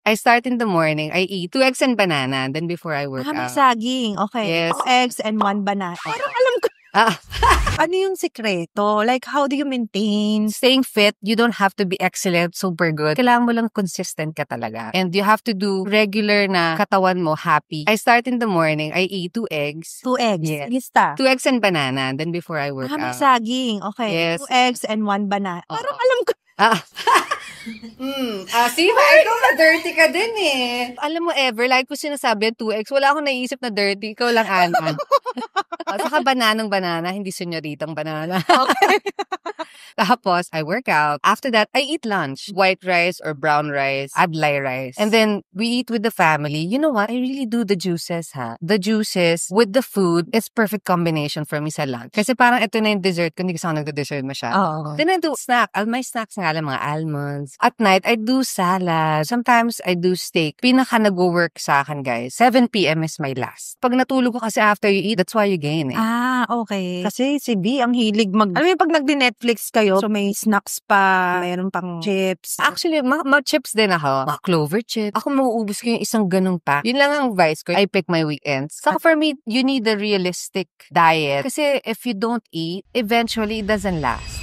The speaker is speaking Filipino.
I start in the morning, I eat 2 eggs and banana, then before I work May out. saging. Okay. Yes. 2 eggs and 1 banana. Parang alam ko. Ano yung sikreto? Like, how do you maintain? Staying fit, you don't have to be excellent, super good. Kailangan mo lang consistent ka talaga. And you have to do regular na katawan mo happy. I start in the morning, I eat 2 eggs. 2 eggs. Yes. Lista. 2 eggs and banana, then before I work May out. saging. Okay. Yes. 2 eggs and 1 banana. Parang alam ko. See, ikaw na-dirty ka din eh. Alam mo ever, like ko sinasabi, 2 eggs, wala akong naisip na dirty. Ikaw lang, Ana. Saka banana, hindi senyoritang banana. Okay. Tapos, I work out. After that, I eat lunch. White rice or brown rice, adlay rice. And then, we eat with the family. You know what? I really do the juices, ha? The juices with the food is perfect combination for me sa lunch. Kasi parang ito na yung dessert ko. Hindi kasi ako nagda-dessert masyado. Oo. Then I do snack. My snacks nga lang, mga almonds. At night, I do salad. Sometimes, I do steak. Pinaka nag-work sa akin, guys. 7 p.m. is my last. Pag natulog ko kasi after you eat, that's why you gain eh. Okay. Kasi si B, ang hilig alam mo yung pag nagdi-Netflix kayo, so may snacks pa, mayroon pang chips. Actually, chips din ako. Mga clover chips. Ako mauubos ko yung isang ganung pack. Yun lang ang vice ko. I pick my weekends. So for me, you need a realistic diet. Kasi if you don't eat, eventually it doesn't last.